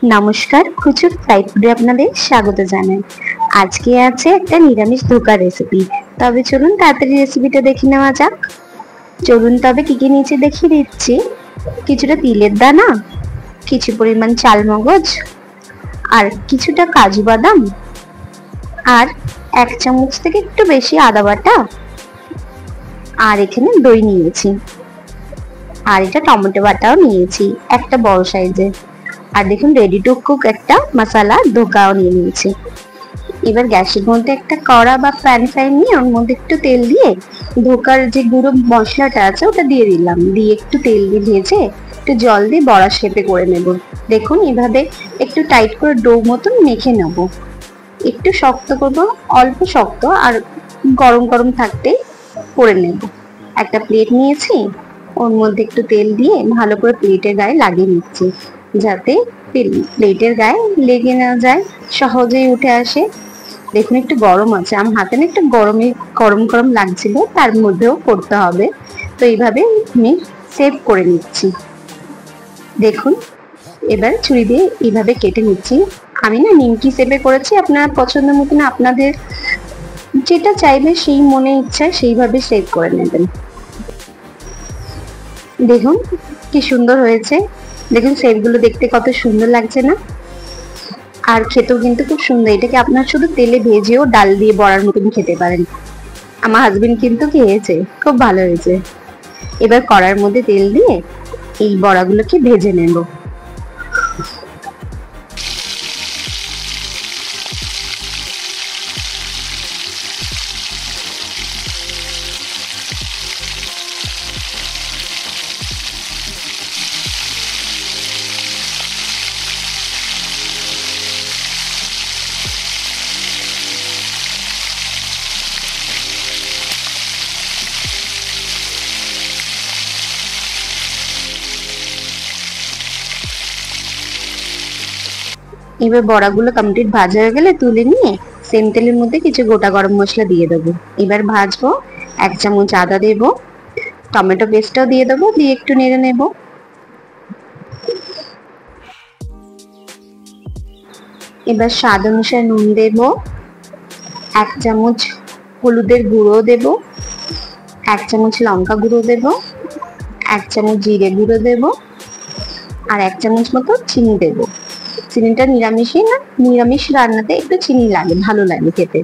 নমস্কার, খুচুর ফ্রাইড ফুডে আপনাদের স্বাগত জানাই। আজকে আছে একটা নিরামিষ ধোকা রেসিপি। তবে চলুন তাড়াতাড়ি রেসিপিটা দেখে নেওয়া যাক। চলুন তবে কি কি নিচে দেখিয়ে দিচ্ছি। কিছুটা তিলের দানা, কিছু পরিমাণ চালমগজ, আর কিছুটা কাজু বাদাম, আর 1 চামচ থেকে একটু বেশি আদা বাটা, আর এখানে দই নিয়েছি, আর এটা টমেটো বাটাও নিয়েছি একটা বড় সাইজের। আর দেখুন রেডি টু কুক একটা মশলা ধোকাও নিয়ে নিয়েছি। এবার গ্যাসের মধ্যে একটা কড়া বা ফ্রাই নিয়ে ওর মধ্যে একটু তেল দিয়ে ধোকার যে গুঁড়ো মশলাটা আছে ওটা দিয়ে দিলাম, দিয়ে একটু তেল দিয়ে ভেজে একটু জল দিয়ে বড়া শেপে করে নেব। দেখুন এভাবে একটু টাইট করে ডো মতন মেখে নেব। একটু শক্ত করব, অল্প শক্ত, আর গরম গরম থাকতে করে নেব। একটা প্লেট নিয়েছি, ওর মধ্যে একটু তেল দিয়ে ভালো করে প্লেটের গায়ে লাগিয়ে নিচ্ছি, যাতে প্লেটের গায়ে লেগে না যায়, সহজেই উঠে আসে। দেখুন একটু গরম আছে, আমার হাতে না একটু গরম গরম লাগছিল, তার মধ্যেও করতে হবে। তো এইভাবে আমি সেভ করে নিচ্ছি। দেখুন এবার ছুরি দিয়ে এইভাবে কেটে নিচ্ছি। আমি না নিমকি শেপে করেছি, আপনার পছন্দ মতন আপনাদের যেটা চাইবে সেই মনে ইচ্ছায় সেইভাবে সেভ করে নেবেন। দেখুন কি সুন্দর হয়েছে। দেখুন শেপগুলো দেখতে কত সুন্দর লাগছে না? আর খেতেও কিন্তু খুব সুন্দর। এটাকে আপনার শুধু তেলে ভেজেও ডাল দিয়ে বড়ার মতন খেতে পারেন। আমার হাজবেন্ড কিন্তু খেয়েছে, খুব ভালো হয়েছে। এবার কড়ার মধ্যে তেল দিয়ে এই বড়াগুলোকে ভেজে নেব। এবার বড়াগুলো কমপ্লিট ভাজা হয়ে গেলে তুলে নিয়ে সেম তেলের মধ্যে কিছু গোটা গরম মশলা দিয়ে দেবো। এবার ভাজবো। 1 চামচ আদা দেবো, টমেটো পেস্টটাও দিয়ে দেবো, দিয়ে একটু নেড়ে নেব। এবার স্বাদ অনুসারে নুন দেব, 1 চামচ হলুদের গুঁড়ো দেব, 1 চামচ লঙ্কা গুঁড়ো দেব, 1 চামচ জিরে গুঁড়ো দেব, আর 1 চামচ মতো চিনি দেব। চিনিটা নিরামিষই না, নিরামিষ রান্নাতে একটু চিনি লাগে, ভালো লাগে খেতে।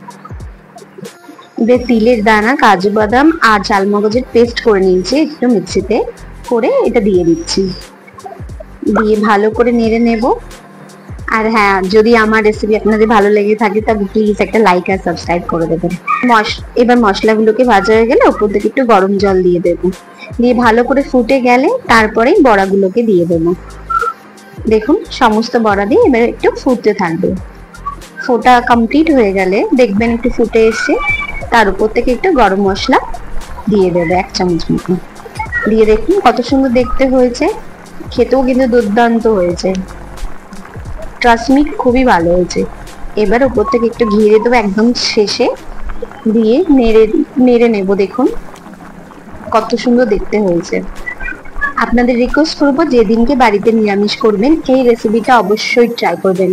এবার তিলের দানা, কাজু বাদাম আর চালমগজের পেস্ট করে নিয়েছি একটু মিক্সিতে করে, এটা দিয়ে দিচ্ছি। দিয়ে ভালো করে নেড়ে নেব। আর হ্যাঁ, যদি আমার রেসিপি আপনাদের ভালো লেগে থাকে তবে প্লিজ একটা লাইক আর সাবস্ক্রাইব করে দেবেন। এবার মশলাগুলোকে ভাজা হয়ে গেলে উপর থেকে একটু গরম জল দিয়ে দেবো, দিয়ে ভালো করে ফুটে গেলে তারপরেই বড়াগুলোকে দিয়ে দেবো। দেখুন সমস্ত বড়া দিয়ে এবার একটু ফুটতে থাকবে। ফোটা কমপ্লিট হয়ে গেলে দেখবেন একটু ফুটে এসে, তার উপর থেকে একটু গরম মশলা দিয়ে দেবে 1 চামচ মতো, দিয়ে দেখুন কত সুন্দর দেখতে হয়েছে। খেতেও কিন্তু দুর্দান্ত হয়েছে, ট্রাস্ট মি খুবই ভালো হয়েছে। এবার উপর থেকে একটু ঘি দিয়ে দেবো একদম শেষে, দিয়ে নেড়ে নেব। দেখুন কত সুন্দর দেখতে হয়েছে। আপনাদের রিকোয়েস্ট করবো যেদিনকে বাড়িতে নিরামিষ করবেন এই রেসিপিটা অবশ্যই ট্রাই করবেন।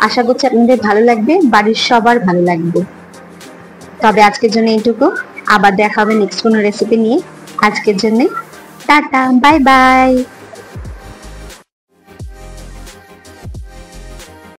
আশা করছি আপনাদের ভালো লাগবে, বাড়ির সবার ভালো লাগবে। তবে আজকের জন্য এইটুকু, আবার দেখা হবে নেক্সট কোনো রেসিপি নিয়ে। আজকের জন্য টাটা, বাই বাই।